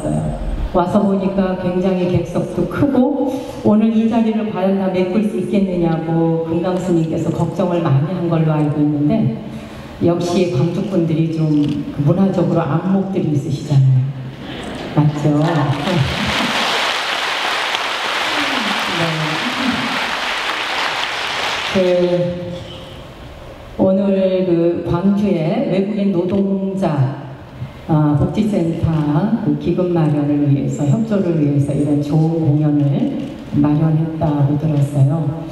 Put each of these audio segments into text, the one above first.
왔어요. 와서 보니까 굉장히 객석도 크고 오늘 이 자리를 과연 다 메꿀 수 있겠느냐고 금강 스님께서 걱정을 많이 한 걸로 알고 있는데, 역시 광주분들이 좀 문화적으로 안목들이 있으시잖아요. 맞죠? 네. 오늘 그 광주의 외국인 노동자 복지센터 기금 마련을 위해서, 협조를 위해서 이런 좋은 공연을 마련했다고 들었어요.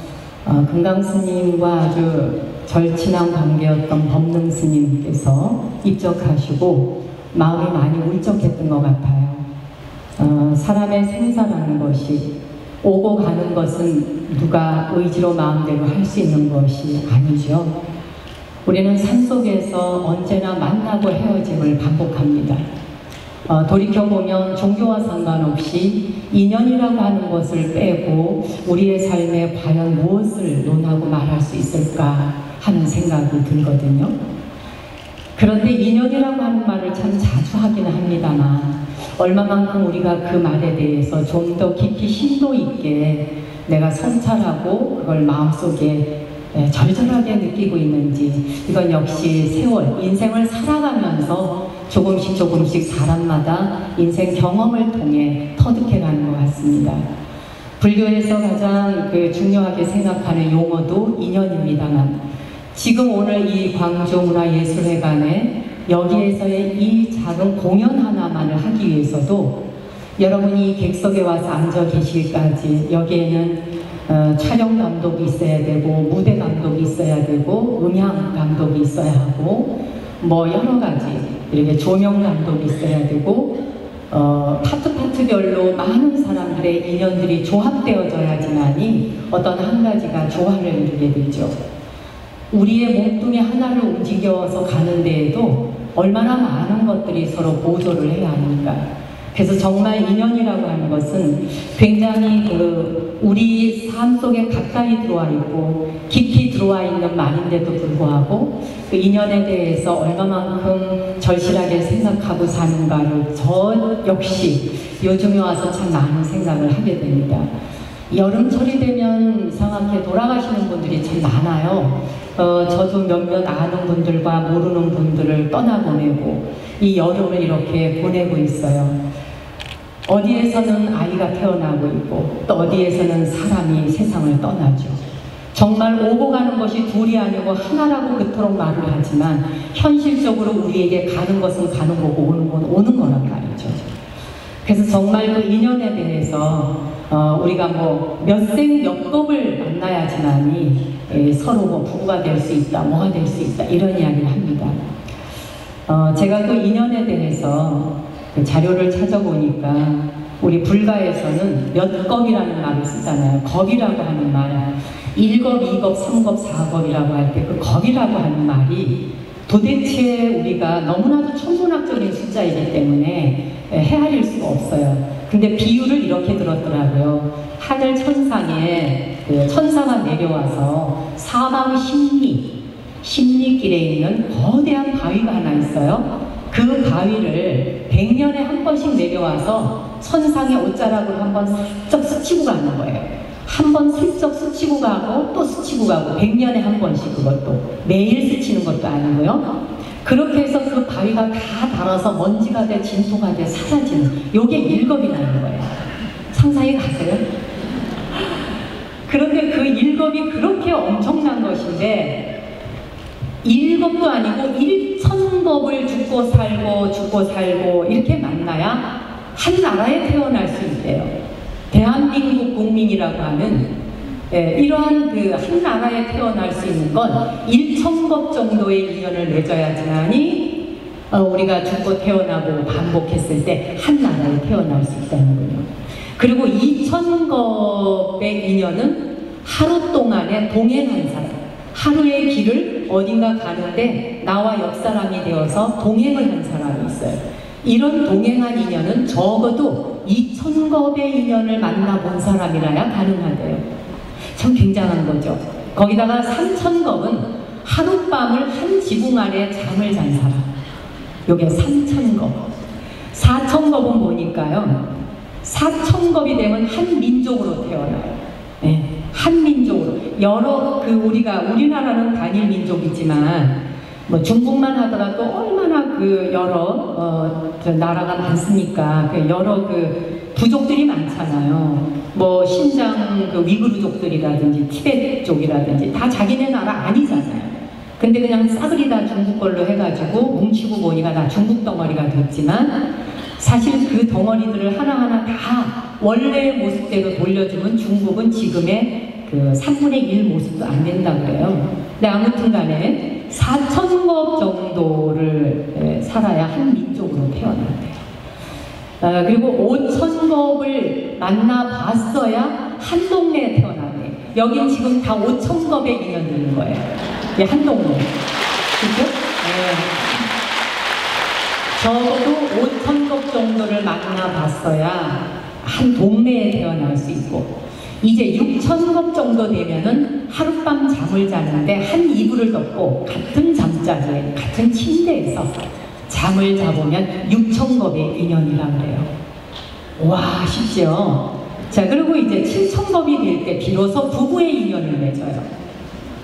금강 스님과 아주 절친한 관계였던 법능 스님께서 입적하시고 마음이 많이 울적했던 것 같아요. 사람의 생사라는 것이, 오고 가는 것은 누가 의지로 마음대로 할 수 있는 것이 아니죠. 우리는 산속에서 언제나 만나고 헤어짐을 반복합니다. 돌이켜보면 종교와 상관없이 인연이라고 하는 것을 빼고 우리의 삶에 과연 무엇을 논하고 말할 수 있을까 하는 생각이 들거든요. 그런데 인연이라고 하는 말을 참 자주 하기는 합니다만, 얼마만큼 우리가 그 말에 대해서 좀 더 깊이 심도 있게 내가 성찰하고 그걸 마음속에 절절하게 느끼고 있는지, 이건 역시 세월, 인생을 살아가면서 조금씩 사람마다 인생 경험을 통해 터득해가는 것 같습니다. 불교에서 가장 중요하게 생각하는 용어도 인연입니다만, 지금 오늘 이 광주문화예술회관에 여기에서의 이 작은 공연 하나만을 하기 위해서도 여러분이 객석에 와서 앉아 계시기까지 여기에는 촬영 감독이 있어야 되고, 무대 감독이 있어야 되고, 음향 감독이 있어야 하고, 뭐 여러 가지 이렇게 조명 감독이 있어야 되고, 파트별로 많은 사람들의 인연들이 조합되어져야지만이 어떤 한 가지가 조화를 이루게 되죠. 우리의 몸뚱이 하나를 움직여서 가는 데에도 얼마나 많은 것들이 서로 보조를 해야 합니까? 그래서 정말 인연이라고 하는 것은 굉장히 우리 삶 속에 가까이 들어와 있고 깊이 들어와 있는 말인데도 불구하고, 그 인연에 대해서 얼마만큼 절실하게 생각하고 사는가를 저 역시 요즘에 와서 참 많은 생각을 하게 됩니다. 여름철이 되면 이상하게 돌아가시는 분들이 참 많아요. 저도 몇몇 아는 분들과 모르는 분들을 떠나보내고 이 여름을 이렇게 보내고 있어요. 어디에서는 아이가 태어나고 있고 또 어디에서는 사람이 세상을 떠나죠. 정말 오고 가는 것이 둘이 아니고 하나라고 그토록 말을 하지만 현실적으로 우리에게 가는 것은 가는 거고 오는 건 오는 거란 말이죠. 그래서 정말 그 인연에 대해서 우리가 뭐 몇 생 몇 법을 만나야지만이 서로 뭐 부부가 될 수 있다, 뭐가 될 수 있다, 이런 이야기를 합니다. 제가 그 인연에 대해서 그 자료를 찾아보니까 우리 불가에서는 몇 겁이라는 말을 쓰잖아요. 겁이라고 하는 말, 1겁, 2겁, 3겁, 4겁이라고 할 때 그 겁이라고 하는 말이 도대체 우리가 너무나도 천문학적인 숫자이기 때문에 헤아릴 수가 없어요. 근데 비유를 이렇게 들었더라고요. 하늘 천상에 그 천사가 내려와서 사방 십리길에 있는 거대한 바위가 하나 있어요. 그 바위를 100년에 한 번씩 내려와서 천상의 옷자락으로 한번 슬쩍 스치고 가는 거예요. 한 번 슬쩍 스치고 가고 또 스치고 가고 100년에 한 번씩, 그것도 매일 스치는 것도 아니고요. 그렇게 해서 그 바위가 다 닳아서 먼지가 돼 진토가 돼 사라지는, 요게 1겁이 나는 거예요. 상상이 가세요? 그런데 그 1겁이 그렇게 엄청난 것인데 1겁도 아니고 1000겁을 죽고 살고 이렇게 만나야 한 나라에 태어날 수 있대요. 대한민국 국민이라고 하는 이러한 그 한 나라에 태어날 수 있는 건 1000겁 정도의 인연을 맺어야지만이 우리가 죽고 태어나고 반복했을 때 한 나라에 태어날 수 있다는군요. 그리고 2000겁의 인연은 하루 동안에 동행한 사람, 하루의 길을 어딘가 가는데 나와 옆 사람이 되어서 동행을 한 사람이 있어요. 이런 동행한 인연은 적어도 2000겁의 인연을 만나본 사람이라야 가능하대요. 참 굉장한 거죠. 거기다가 3000겁은 하룻밤을 한 지붕 아래 잠을 잔 사람, 요게 3000겁. 4000 사천겁은 보니까요, 사천겁이 되면 한 민족으로 태어나요. 네, 한 민족으로. 여러 우리나라는 단일 민족이지만 뭐 중국만 하더라도 얼마나 여러 나라가 많습니까? 여러 부족들이 많잖아요. 뭐 신장 위구르족들이라든지 티베트 쪽이라든지 다 자기네 나라 아니잖아요. 근데 그냥 싸그리 다 중국 걸로 해가지고 뭉치고 보니까 다 중국 덩어리가 됐지만, 사실 그 덩어리들을 하나하나 다 원래의 모습대로 돌려주면 중국은 지금의 3분의 1 모습도 안 된다 그래요. 근데 아무튼 간에 4,000겁 정도를 살아야 한 민족으로 태어난대요. 그리고 5,000겁을 만나봤어야 한 동네에 태어나네. 여긴 지금 다 5,000겁에 인연되는 거예요. 이게 한 동네. 그죠? 네. 적어도 5,000겁 정도를 만나봤어야 한 동네에 태어날 수 있고, 이제 6,000겁 정도 되면은 하룻밤 잠을 자는데 한 이불을 덮고 같은 잠자리에 같은 침대에서 잠을 자보면 6,000겁의 인연이라 그래요. 와, 쉽죠? 자, 그리고 이제 7,000겁이 될 때 비로소 부부의 인연을 맺어요.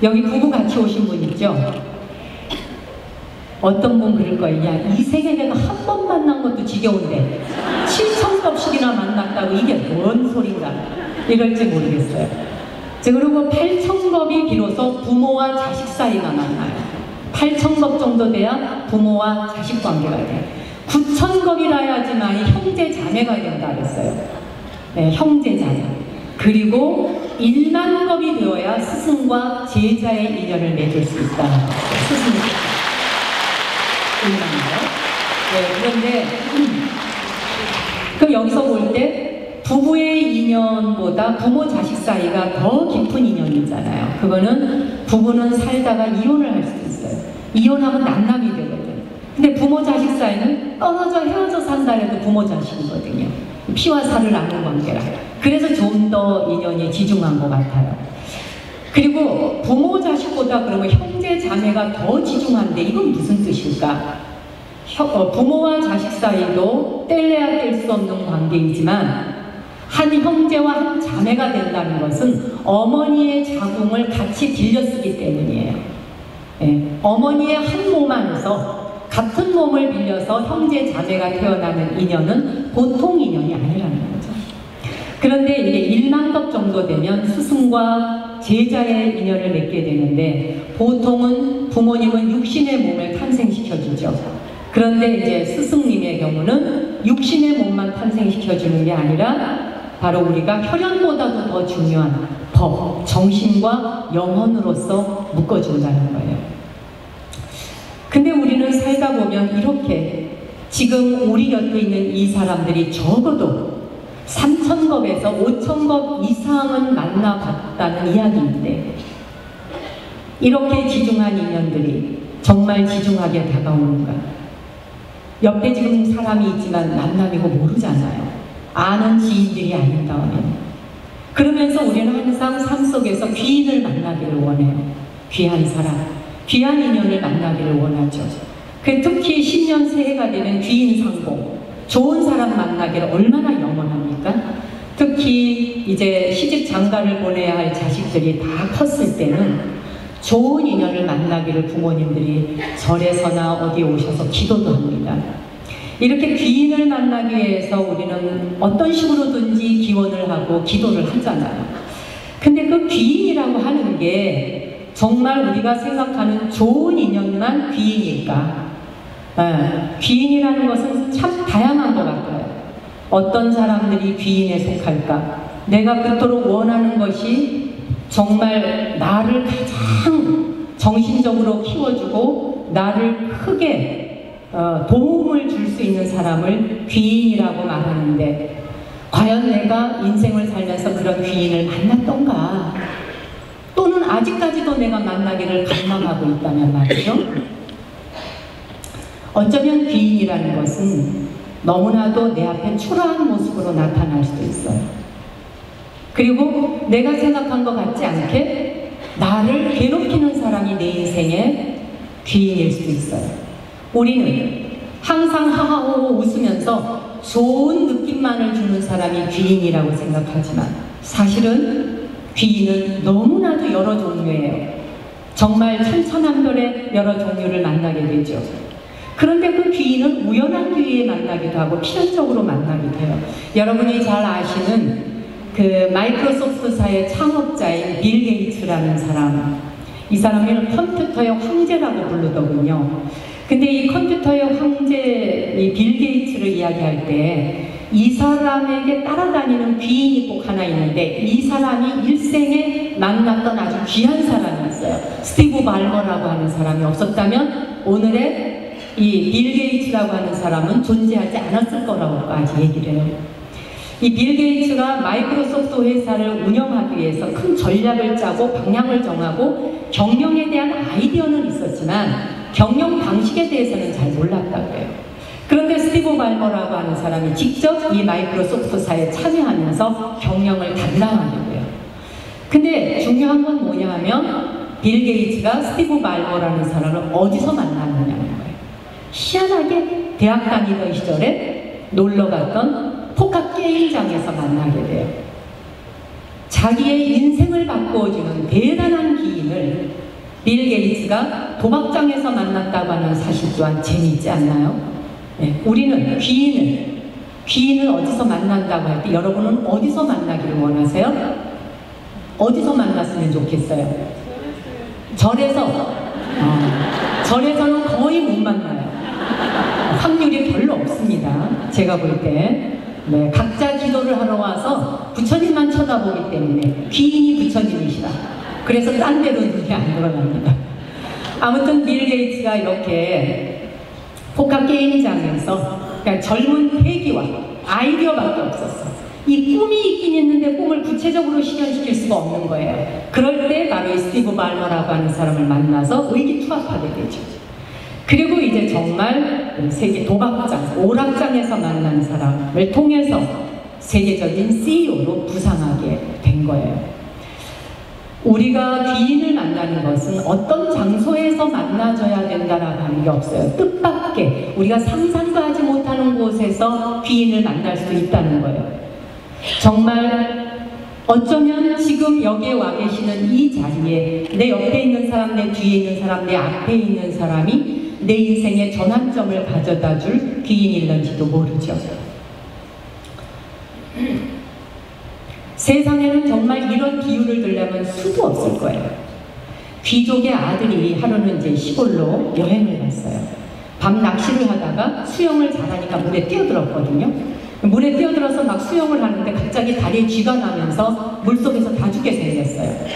여기 부부 같이 오신 분 있죠? 어떤 분 그럴 거예요. 야, 이 세계 내가 한 번 만난 것도 지겨운데 7,000겁씩이나 만났다고 이게 뭔 소린가? 이럴지 모르겠어요. 자, 그리고 8,000겁이 비로소 부모와 자식 사이가 만나요. 8,000겁 정도 돼야 부모와 자식 관계가 돼요. 9,000겁이라야지만 형제 자매가 된다 그랬어요. 네, 형제 자매. 그리고 10,000겁이 되어야 스승과 제자의 인연을 맺을 수 있다. 스승. 10,000거. 네, 그런데 그럼 여기서 볼 때 부부의 인연보다 부모 자식 사이가 더 깊은 인연이잖아요. 그거는 부부는 살다가 이혼을 할 수도 있어요. 이혼하면 남남이 되거든. 근데 부모 자식 사이는 떨어져 헤어져 산다 해도 부모 자식이거든요. 피와 살을 나눈 관계라. 그래서 좀 더 인연이 지중한 것 같아요. 그리고 부모 자식보다 그러면 형제 자매가 더 지중한데 이건 무슨 뜻일까? 부모와 자식 사이도 뗄래야 뗄 수 없는 관계이지만 한 형제와 한 자매가 된다는 것은 어머니의 자궁을 같이 빌려 쓰기 때문이에요. 네, 어머니의 한 몸 안에서 같은 몸을 빌려서 형제 자매가 태어나는 인연은 보통 인연이 아니라는 거죠. 그런데 이게 10,000겁 정도 되면 스승과 제자의 인연을 맺게 되는데, 보통은 부모님은 육신의 몸을 탄생시켜주죠. 그런데 이제 스승님의 경우는 육신의 몸만 탄생시켜주는 게 아니라 바로 우리가 혈연보다도 더 중요한 법, 정신과 영혼으로서 묶어준다는 거예요. 근데 우리는 살다 보면 이렇게 지금 우리 곁에 있는 이 사람들이 적어도 3,000겁에서 5,000겁 이상은 만나봤다는 이야기인데, 이렇게 지중한 인연들이 정말 지중하게 다가오는가? 옆에 지금 사람이 있지만 만남이고 모르잖아요. 아는 지인들이 아닌다면. 그러면서 우리는 항상 삶 속에서 귀인을 만나기를 원해요. 귀한 사람, 귀한 인연을 만나기를 원하죠. 특히 신년 새해가 되면 귀인 상봉, 좋은 사람 만나기를 얼마나 영원합니까? 특히 이제 시집 장가를 보내야 할 자식들이 다 컸을 때는 좋은 인연을 만나기를 부모님들이 절에서나 어디 오셔서 기도도 합니다. 이렇게 귀인을 만나기 위해서 우리는 어떤 식으로든지 기원을 하고 기도를 하잖아요. 근데 그 귀인이라고 하는 게 정말 우리가 생각하는 좋은 인연만 귀인일까? 귀인이라는 것은 참 다양한 것 같아요. 어떤 사람들이 귀인에 속할까? 내가 그토록 원하는 것이 정말 나를 가장 정신적으로 키워주고 나를 크게 도움을 줄 수 있는 사람을 귀인이라고 말하는데, 과연 내가 인생을 살면서 그런 귀인을 만났던가? 또는 아직까지도 내가 만나기를 갈망하고 있다면 말이죠. 어쩌면 귀인이라는 것은 너무나도 내 앞에 초라한 모습으로 나타날 수도 있어요. 그리고 내가 생각한 것 같지 않게 나를 괴롭히는 사람이 내 인생의 귀인일 수도 있어요. 우리는 항상 하하호호 웃으면서 좋은 느낌만을 주는 사람이 귀인이라고 생각하지만 사실은 귀인은 너무나도 여러 종류예요. 정말 천차만별의 여러 종류를 만나게 되죠. 그런데 그 귀인은 우연한 기회에 만나기도 하고 필연적으로 만나기도 해요. 여러분이 잘 아시는 그 마이크로소프트사의 창업자인 빌 게이츠라는 사람, 이 사람을 컴퓨터의 황제라고 부르더군요. 근데 이 컴퓨터의 황제, 이 빌 게이츠를 이야기할 때 이 사람에게 따라다니는 귀인이 꼭 하나 있는데 이 사람이 일생에 만났던 아주 귀한 사람이 있어요. 스티브 발머라고 하는 사람이 없었다면 오늘의 이 빌 게이츠라고 하는 사람은 존재하지 않았을 거라고까지 얘기를 해요. 이 빌 게이츠가 마이크로소프트 회사를 운영하기 위해서 큰 전략을 짜고 방향을 정하고 경영에 대한 아이디어는 있었지만 경영 방식에 대해서는 잘 몰랐다고 해요. 그런데 스티브 발머라고 하는 사람이 직접 이 마이크로소프트사에 참여하면서 경영을 담당하게 돼요. 근데 중요한 건 뭐냐 하면 빌 게이츠가 스티브 발머라는 사람을 어디서 만났느냐는 거예요. 희한하게 대학 다니던 시절에 놀러 갔던 포카 게임장에서 만나게 돼요. 자기의 인생을 바꿔주는 대단한 기인을 빌 게이츠가 도박장에서 만났다고 하는 사실 또한 재미있지 않나요? 네, 우리는 귀인을 어디서 만난다고 할 때 여러분은 어디서 만나기를 원하세요? 어디서 만났으면 좋겠어요? 절에서? 절에서는 거의 못 만나요. 확률이 별로 없습니다. 제가 볼 때. 네, 각자 기도를 하러 와서 부처님만 쳐다보기 때문에 귀인이 부처님이시다. 그래서 딴 데로 눈이 안 돌아갑니다. 아무튼 빌 게이츠가 이렇게 포카 게임장에서 그냥 젊은 패기와 아이디어밖에 없었어. 이 꿈이 있긴 있는데 꿈을 구체적으로 실현시킬 수가 없는 거예요. 그럴 때 바로 이 스티브 발머라고 하는 사람을 만나서 의기투합하게 되죠. 그리고 이제 정말 세계 도박장, 오락장에서 만난 사람을 통해서 세계적인 CEO로 부상하게 된 거예요. 우리가 귀인을 만나는 것은 어떤 장소에서 만나줘야 된다라고 하는 게 없어요. 뜻밖의 우리가 상상도 하지 못하는 곳에서 귀인을 만날 수 있다는 거예요. 정말 어쩌면 지금 여기에 와 계시는 이 자리에 내 옆에 있는 사람, 내 뒤에 있는 사람, 내 앞에 있는 사람이 내 인생의 전환점을 가져다 줄 귀인일런지도 모르죠. 세상에는 정말 이런 비유를 들려면 수도 없을 거예요. 귀족의 아들이 하루는 이제 시골로 여행을 갔어요. 밤 낚시를 하다가 수영을 잘하니까 물에 뛰어들었거든요. 물에 뛰어들어서 막 수영을 하는데 갑자기 다리에 쥐가 나면서 물속에서 다 죽게 생겼어요.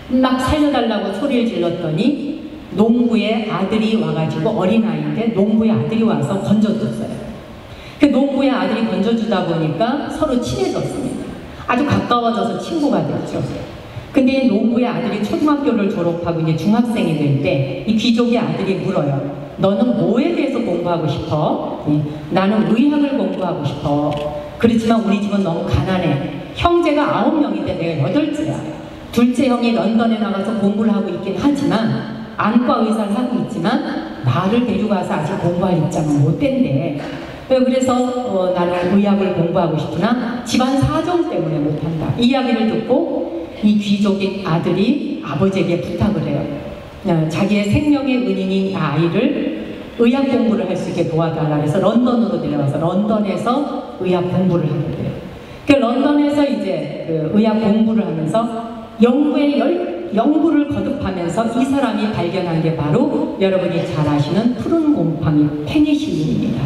막 살려달라고 소리를 질렀더니 농부의 아들이 와가지고 어린아이인데 농부의 아들이 와서 건져줬어요. 그 농부의 아들이 건져주다 보니까 서로 친해졌습니다. 아주 가까워져서 친구가 됐죠. 근데 이 농부의 아들이 초등학교를 졸업하고 이제 중학생이 될 때 이 귀족의 아들이 물어요. 너는 뭐에 대해서 공부하고 싶어? 나는 의학을 공부하고 싶어. 그렇지만 우리 집은 너무 가난해. 형제가 9명인데 내가 8째야. 둘째 형이 런던에 나가서 공부를 하고 있긴 하지만 안과 의사를 하고 있지만 나를 데리고 가서 아직 공부할 입장은 못 된대. 그래서 나는 의학을 공부하고 싶으나 집안 사정 때문에 못한다. 이 이야기를 듣고 이 귀족의 아들이 아버지에게 부탁을 해요. 자기의 생명의 은인인 아이를 의학 공부를 할 수 있게 도와달라 해서 런던으로 데려가서 런던에서 의학 공부를 하게 돼요. 그 런던에서 이제 그 의학 공부를 하면서 연구를 거듭하면서 이 사람이 발견한 게 바로 여러분이 잘 아시는 푸른 곰팡이 페니실린입니다.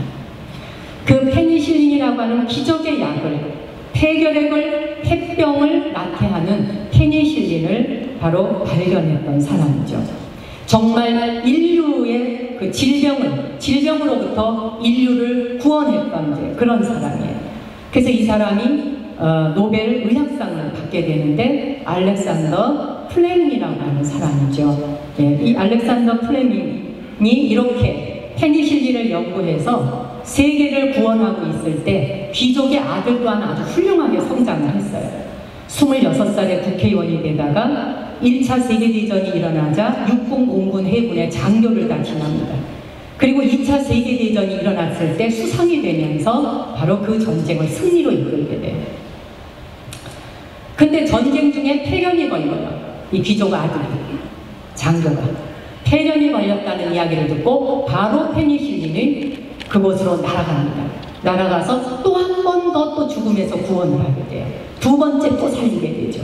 그 페니실린이라고 하는 기적의 약을, 폐결핵을, 폐병을 낫게 하는 페니실린을 바로 발견했던 사람이죠. 정말 인류의 그 질병으로부터 인류를 구원했던 그런 사람이에요. 그래서 이 사람이 노벨 의학상을 받게 되는데 알렉산더 플레밍이라고 하는 사람이죠. 네, 이 알렉산더 플레밍이 이렇게 페니실린을 연구해서 세계를 구원하고 있을 때 귀족의 아들 또한 아주 훌륭하게 성장을 했어요. 26살에 국회의원이 되다가 1차 세계대전이 일어나자 육군 공군 해군의 장교를 다 지납니다. 그리고 2차 세계대전이 일어났을 때 수상이 되면서 바로 그 전쟁을 승리로 이끌게 돼요. 근데 전쟁 중에 폐렴이 걸려요. 이 귀족 아들이, 장교가. 폐렴이 걸렸다는 이야기를 듣고 바로 페니실린을 그곳으로 날아갑니다. 날아가서 또 한 번 더 또 죽음에서 구원을 하게 돼요. 두 번째 또 살리게 되죠.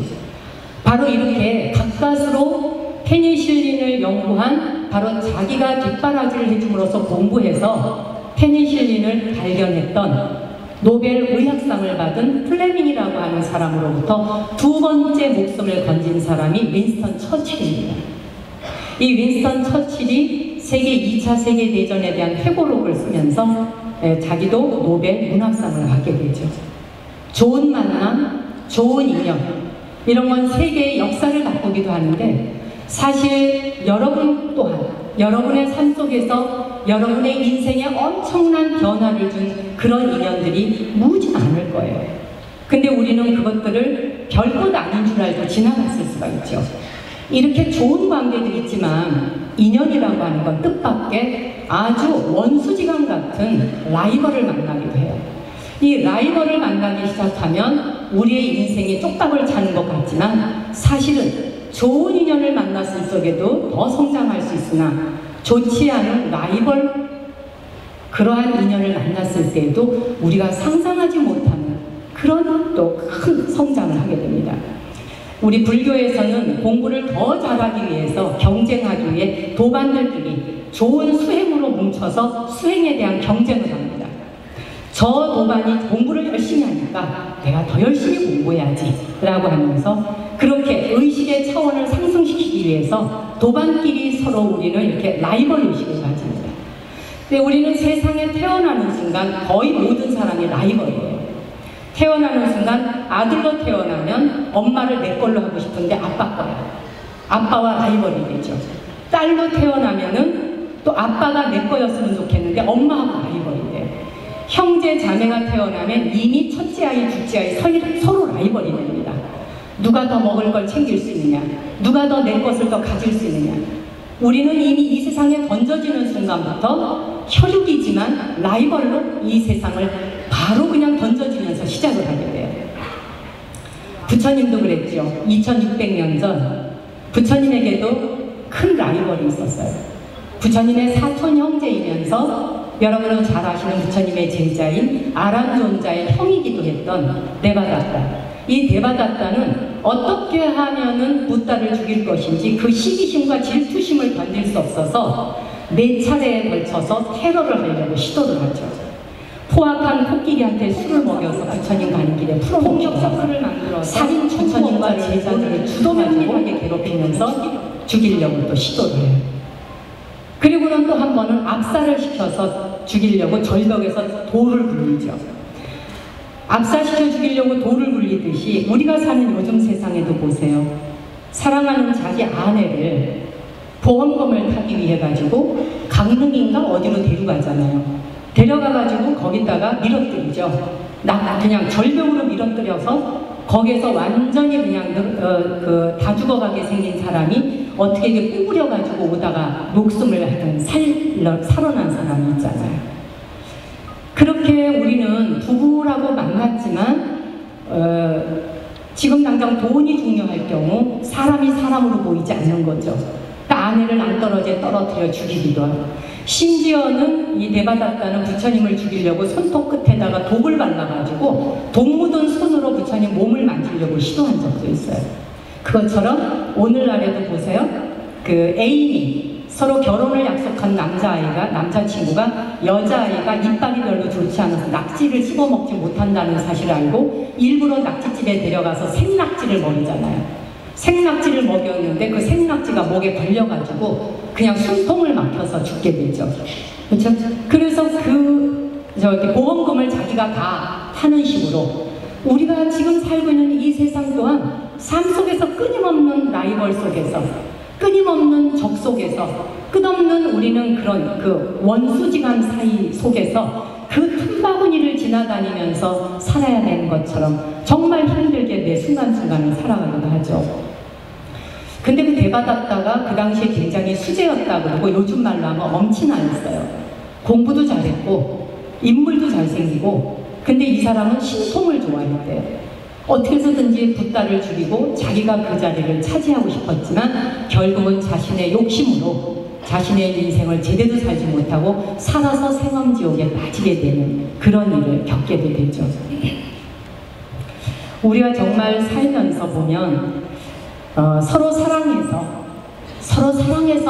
바로 이렇게 가까스로 페니실린을 연구한 바로 자기가 뒷바라지를 해줌으로써 공부해서 페니실린을 발견했던 노벨 의학상을 받은 플레밍이라고 하는 사람으로부터 두 번째 목숨을 건진 사람이 윈스턴 처칠입니다. 이 윈스턴 처칠이 세계 2차 세계대전에 대한 회고록을 쓰면서 자기도 노벨 문학상을 받게 되죠. 좋은 만남, 좋은 인연, 이런 건 세계의 역사를 바꾸기도 하는데 사실 여러분 또한 여러분의 삶 속에서 여러분의 인생에 엄청난 변화를 준 그런 인연들이 무지 않을 거예요. 근데 우리는 그것들을 별것 아닌 줄 알고 지나갔을 수가 있죠. 이렇게 좋은 관계들이 있지만 인연이라고 하는 건 뜻밖의 아주 원수지간 같은 라이벌을 만나기도 해요. 이 라이벌을 만나기 시작하면 우리의 인생이 쪽박을 차는 것 같지만 사실은 좋은 인연을 만났을 적에도 더 성장할 수 있으나 좋지 않은 라이벌, 그러한 인연을 만났을 때에도 우리가 상상하지 못하는 그런 또 큰 성장을 하게 됩니다. 우리 불교에서는 공부를 더 잘하기 위해서, 경쟁하기 위해 도반들끼리 좋은 수행으로 뭉쳐서 수행에 대한 경쟁을 합니다. 저 도반이 공부를 열심히 하니까 내가 더 열심히 공부해야지 라고 하면서 그렇게 의식의 차원을 상승시키기 위해서 도반끼리 서로 우리는 이렇게 라이벌 의식을 가집니다. 근데 우리는 세상에 태어나는 순간 거의 모든 사람이 라이벌이에요. 태어나는 순간 아들로 태어나면 엄마를 내 걸로 하고 싶은데 아빠 거야. 아빠와 라이벌이 되죠. 딸로 태어나면은 또 아빠가 내 거였으면 좋겠는데 엄마하고 라이벌이 돼요. 형제 자매가 태어나면 이미 첫째 아이, 둘째 아이 서로 라이벌이 됩니다. 누가 더 먹을 걸 챙길 수 있느냐, 누가 더 내 것을 더 가질 수 있느냐. 우리는 이미 이 세상에 던져지는 순간부터 혈육이지만 라이벌로 이 세상을 바로 그냥 던져지면서 시작을 하게 돼요. 부처님도 그랬죠. 2600년 전 부처님에게도 큰 라이벌이 있었어요. 부처님의 사촌 형제이면서 여러분은 잘 아시는 부처님의 제자인 아란존자의 형이기도 했던 데바다tta. 이 데바다tta는 어떻게 하면은 붓다를 죽일 것인지 그 시기심과 질투심을 견딜 수 없어서 4차례에 걸쳐서 테러를 하려고 시도를 하죠. 포악한 코끼리한테 술을 먹여서 부처님 가는 길에 폭력사건을 만들어서 살인 부처님과 제자들을 주도면밀하게 괴롭히면서 죽이려고 또 시도를 해요. 그리고는 또 한 번은 압살을 시켜서 죽이려고 절벽에서 돌을 굴리죠. 압살시켜 죽이려고 돌을 굴리듯이 우리가 사는 요즘 세상에도 보세요. 사랑하는 자기 아내를 보험금을 타기 위해 가지고 강릉인가 어디로 데려가잖아요. 데려가가지고 거기다가 밀어뜨리죠. 그냥 절벽으로 밀어뜨려서 거기에서 완전히 그냥 다 죽어가게 생긴 사람이 어떻게 이게 구부려가지고 오다가 목숨을 하여튼 살아난 사람이 있잖아요. 그렇게 우리는 부부라고 만났지만 지금 당장 돈이 중요할 경우 사람이 사람으로 보이지 않는 거죠. 아내를 낭떠러지에 떨어뜨려 죽이기도 하고, 심지어는 이 데바다tta는 부처님을 죽이려고 손톱 끝에다가 독을 발라가지고 독 묻은 손으로 부처님 몸을 만지려고 시도한 적도 있어요. 그것처럼 오늘날에도 보세요. 그 애인이 서로 결혼을 약속한 남자친구가 여자아이가 이빨이 별로 좋지 않아서 낙지를 씹어먹지 못한다는 사실을 알고 일부러 낙지집에 데려가서 생낙지를 먹이잖아요. 생낙지를 먹였는데 그 생낙지가 목에 걸려가지고 그냥 숨통을 막혀서 죽게 되죠. 그렇죠? 그래서 보험금을 자기가 다 타는 식으로 우리가 지금 살고 있는 이 세상 또한 삶 속에서 끊임없는 라이벌 속에서, 끊임없는 적 속에서, 끝없는 우리는 그런 그 원수지간 사이 속에서 그 틈바구니를 지나다니면서 살아야 되는 것처럼 정말 힘들게 매 순간순간을 살아가기도 하죠. 근데 그 데바다tta가 그 당시에 굉장히 수재였다고 그러고 요즘 말로 하면 엄친아였어요. 공부도 잘했고 인물도 잘생기고, 근데 이 사람은 신통을 좋아했대요. 어떻게 해서든지 붓다를 죽이고 자기가 그 자리를 차지하고 싶었지만 결국은 자신의 욕심으로 자신의 인생을 제대로 살지 못하고 살아서 생엄지옥에 빠지게 되는 그런 일을 겪게 되죠. 우리가 정말 살면서 보면 서로 사랑해서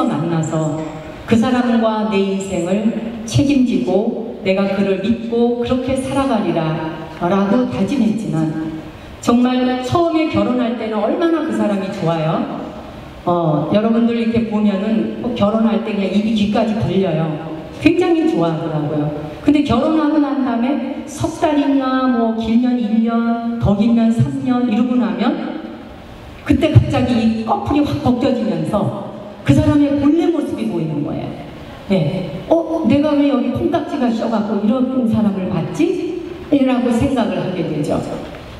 만나서 그 사람과 내 인생을 책임지고 내가 그를 믿고 그렇게 살아가리라 라고 다짐했지만, 정말 처음에 결혼할 때는 얼마나 그 사람이 좋아요. 여러분들 이렇게 보면은 결혼할 때 그냥 입이 귀까지 들려요. 굉장히 좋아하더라고요. 근데 결혼하고 난 다음에 석 달이나 뭐 길면 1년, 더 길면 3년 이러고 나면 그때 갑자기 이 꺼풀이 확 벗겨지면서 그 사람의 본래 모습이 보이는 거예요. 네. 내가 왜 여기 콩깍지가 씌어갖고 이런 사람을 봤지? 이라고 생각을 하게 되죠.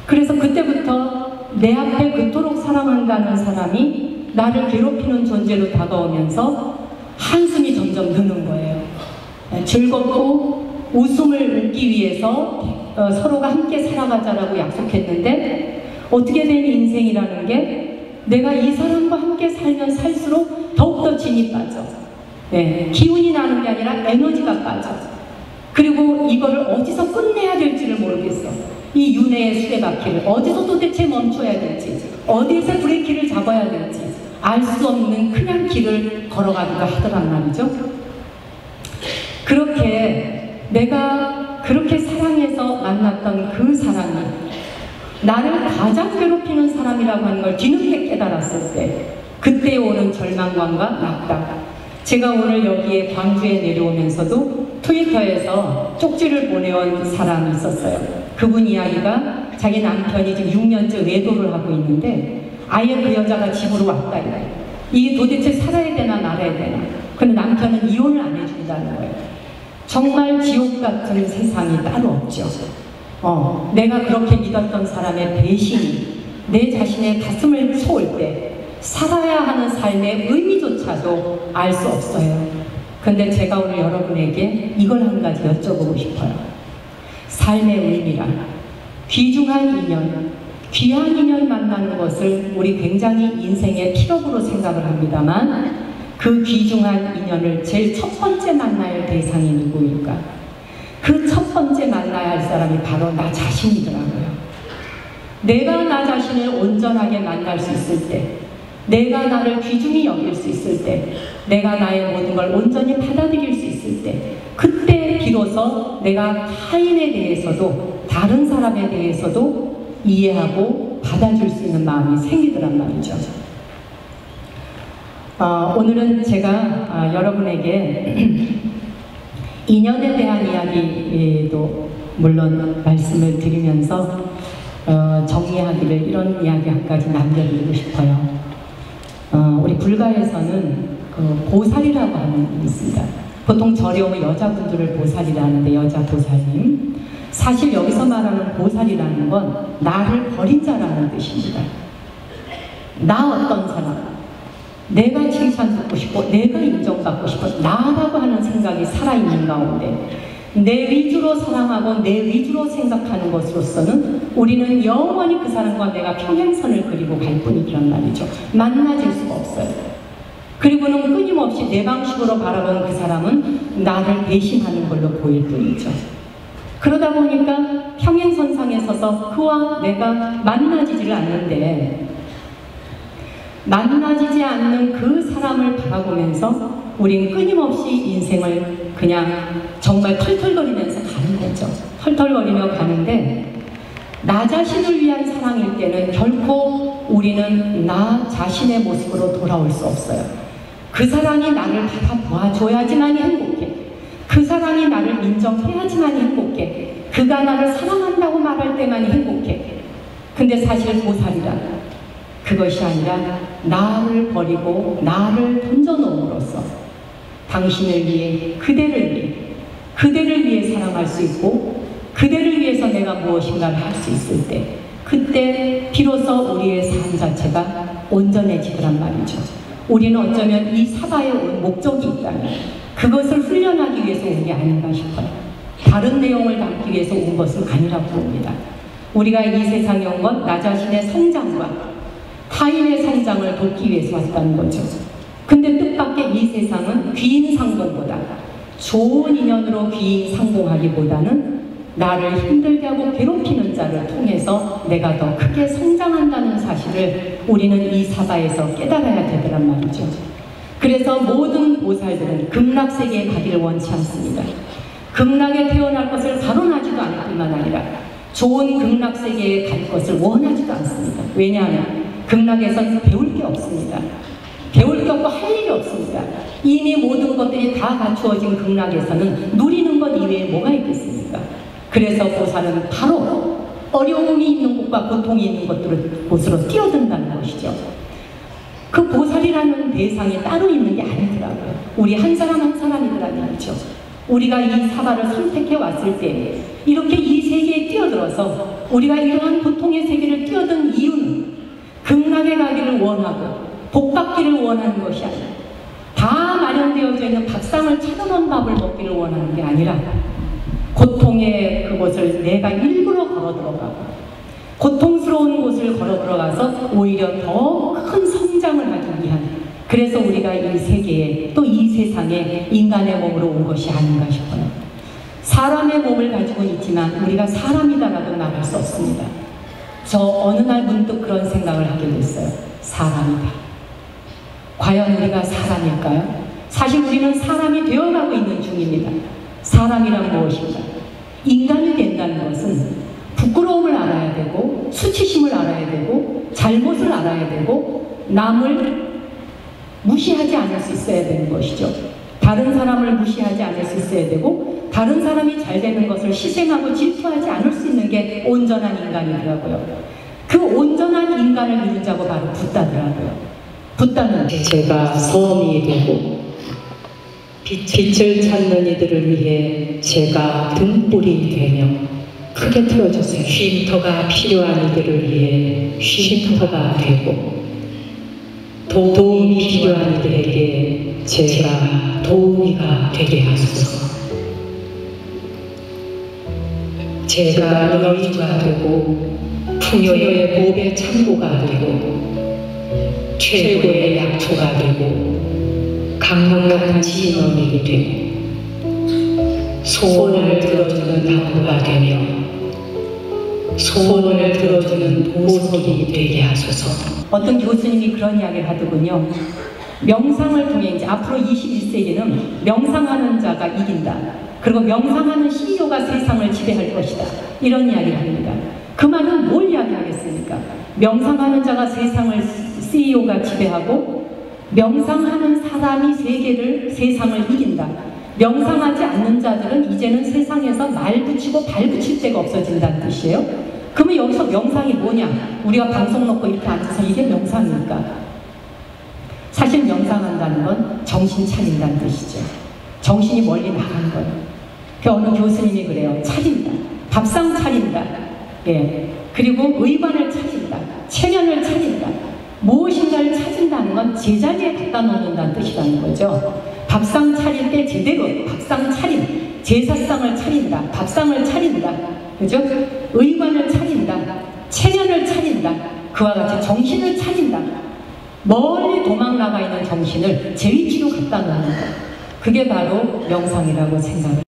그래서 그때부터 내 앞에 그토록 사랑한다는 사람이 나를 괴롭히는 존재로 다가오면서 한숨이 점점 드는 거예요. 즐겁고 웃음을 얻기 위해서 서로가 함께 살아가자라고 약속했는데, 어떻게 된 인생이라는 게 내가 이 사람과 함께 살면 살수록 더욱더 진이 빠져. 기운이 나는 게 아니라 에너지가 빠져. 그리고 이거를 어디서 끝내야 될지를 모르겠어. 이 윤회의 수레바퀴를 어디서 도대체 멈춰야 될지, 어디에서 브레이크를 잡아야 될지 알 수 없는 그냥 길을 걸어가기도 하더란 말이죠. 그렇게 내가 그렇게 사랑해서 만났던 그 사람이 나를 가장 괴롭히는 사람이라고 하는 걸 뒤늦게 깨달았을 때, 그때 오는 절망감과 낙담. 제가 오늘 여기에 광주에 내려오면서도 트위터에서 쪽지를 보내온 사람이 있었어요. 그분 이야기가 자기 남편이 지금 6년째 외도를 하고 있는데 아예 그 여자가 집으로 왔다 이거예요. 이게 도대체 살아야 되나 말아야 되나. 근데 남편은 이혼을 안 해준다는 거예요. 정말 지옥 같은 세상이 따로 없죠. 내가 그렇게 믿었던 사람의 배신이 내 자신의 가슴을 쏘을 때 살아야 하는 삶의 의미조차도 알 수 없어요. 근데 제가 오늘 여러분에게 이걸 한 가지 여쭤보고 싶어요. 삶의 의미란 귀중한 인연, 귀한 인연 만나는 것을 우리 굉장히 인생의 필업으로 생각을 합니다만, 그 귀중한 인연을 제일 첫 번째 만나야 할 대상이 누구일까? 그 첫 번째 만나야 할 사람이 바로 나 자신이더라고요. 내가 나 자신을 온전하게 만날 수 있을 때, 내가 나를 귀중히 여길 수 있을 때, 내가 나의 모든 걸 온전히 받아들일 수 있을 때, 그때 비로소 내가 타인에 대해서도 다른 사람에 대해서도 이해하고 받아줄 수 있는 마음이 생기더란 말이죠. 오늘은 제가 여러분에게 인연에 대한 이야기도 물론 말씀을 드리면서 정리하기를 이런 이야기 한 가지 남겨드리고 싶어요. 우리 불가에서는 그 보살이라고 하는 분이 있습니다. 보통 절에 오면 여자분들을 보살이라 하는데, 여자 보살님. 사실 여기서 말하는 보살이라는 건 나를 버린 자라는 뜻입니다. 나 어떤 사람, 내가 칭찬받고 싶고 내가 인정받고 싶어 나라고 하는 생각이 살아있는 가운데 내 위주로 사랑하고 내 위주로 생각하는 것으로서는 우리는 영원히 그 사람과 내가 평행선을 그리고 갈 뿐이란 말이죠. 만나질 수가 없어요. 그리고는 끊임없이 내 방식으로 바라보는 그 사람은 나를 배신하는 걸로 보일 뿐이죠. 그러다 보니까 평행선상에 서서 그와 내가 만나지를 않는데, 만나지지 않는 그 사람을 바라보면서 우린 끊임없이 인생을 그냥 정말 털털거리면서 가는 거죠. 털털거리며 가는데, 나 자신을 위한 사랑일 때는 결코 우리는 나 자신의 모습으로 돌아올 수 없어요. 그 사람이 나를 받아봐줘야지만 행복해. 그 사람이 나를 인정해야지만 행복해. 그가 나를 사랑한다고 말할 때만 행복해. 근데 사실 보살이란 그것이 아니라 나를 버리고 나를 던져놓음으로써 당신을 위해, 그대를 위해 사랑할 수 있고 그대를 위해서 내가 무엇인가를 할 수 있을 때, 그때 비로소 우리의 삶 자체가 온전해지더란 말이죠. 우리는 어쩌면 이 사바에 온 목적이 있다면 그것을 훈련하기 위해서 온 게 아닌가 싶어요. 다른 내용을 담기 위해서 온 것은 아니라고 봅니다. 우리가 이 세상에 온 건 나 자신의 성장과 타인의 성장을 돕기 위해서 왔다는 거죠. 근데 뜻밖의 이 세상은 귀인상봉보다, 좋은 인연으로 귀인상봉하기보다는 나를 힘들게 하고 괴롭히는 자를 통해서 내가 더 크게 성장한다는 사실을 우리는 이 사바에서 깨달아야 되더란 말이죠. 그래서 모든 보살들은 극락세계에 가기를 원치 않습니다. 극락에 태어날 것을 발언하지도 않을 뿐만 아니라 좋은 극락세계에 갈 것을 원하지도 않습니다. 왜냐하면 극락에서는 배울 게 없습니다. 배울 게 없고 할 일이 없습니다. 이미 모든 것들이 다 갖추어진 극락에서는 누리는 것 이외에 뭐가 있겠습니까? 그래서 보살은 바로 어려움이 있는 곳과 고통이 있는 곳으로 뛰어든다는 것이죠. 그 보살이라는 대상이 따로 있는 게 아니더라고요. 우리 한 사람 한 사람이더라는 거죠. 우리가 이 사바를 선택해 왔을 때 이렇게 이 세계에 뛰어들어서 우리가 이러한 고통의 세계를 뛰어든 이유는 극락에 가기를 원하고 복 받기를 원하는 것이 아니라 다 마련되어져 있는 밥상을 차려놓은 밥을 먹기를 원하는 게 아니라 고통의 그곳을 내가 일부러 걸어 들어가고 고통스러운 곳을 걸어 들어가서 오히려 더 큰 성장을 하기 위한, 그래서 우리가 이 세계에 또 이 세상에 인간의 몸으로 온 것이 아닌가 싶어요. 사람의 몸을 가지고 있지만 우리가 사람이다라고 말할 수 없습니다. 저 어느 날 문득 그런 생각을 하게 됐어요. 사람이다. 과연 우리가 사람일까요? 사실 우리는 사람이 되어가고 있는 중입니다. 사람이란 무엇인가? 인간이 된다는 것은 부끄러움을 알아야 되고 수치심을 알아야 되고 잘못을 알아야 되고 남을 무시하지 않을 수 있어야 되는 것이죠. 다른 사람을 무시하지 않을 수 있어야 되고 다른 사람이 잘 되는 것을 희생하고 질투하지 않을 수 있는 게 온전한 인간이더라고요. 그 온전한 인간을 이룬 자가 바로 붓다더라고요. 붓다는 제가 섬이 되고 빛을 찾는 이들을 위해 제가 등불이 되며 크게 틀어주세요. 쉼터가 필요한 이들을 위해 쉼터가 되고 도움이 필요한 이들에게 제가 도우미가 되게 하소서. 제가 너희가 되고 풍요의 보배 창고가 되고 최고의 약초가 되고 강력한 진원이 되고 소원을 들어주는 당부가 되며 소원을 들어주는 보석이 되게 하소서. 어떤 교수님이 그런 이야기를 하더군요. 명상을 통해 이제 앞으로 21세기는 명상하는 자가 이긴다. 그리고 명상하는 CEO가 세상을 지배할 것이다. 이런 이야기를 합니다. 그 말은 뭘 이야기하겠습니까? 명상하는 자가 세상을 CEO가 지배하고 명상하는 사람이 세상을 이긴다. 명상하지 않는 자들은 이제는 세상에서 말 붙이고 발 붙일 데가 없어진다는 뜻이에요. 그러면 여기서 명상이 뭐냐? 우리가 방송 놓고 이렇게 앉아서 이게 명상입니까? 사실 명상한다는 건 정신 차린다는 뜻이죠. 정신이 멀리 나가는 거예요. 그 어느 교수님이 그래요. 차린다. 밥상 차린다. 예. 그리고 의관을 차린다. 체면을 차린다. 무엇인가를 찾는다는 건 제자리에 갖다 놓는다는 뜻이라는 거죠. 밥상 차릴 때 제대로 밥상 차림, 제사상을 차린다, 밥상을 차린다, 그죠? 의관을 차린다, 체면을 차린다, 그와 같이 정신을 차린다. 멀리 도망 나가 있는 정신을 제 위치로 갖다 놓는 것, 그게 바로 명상이라고 생각을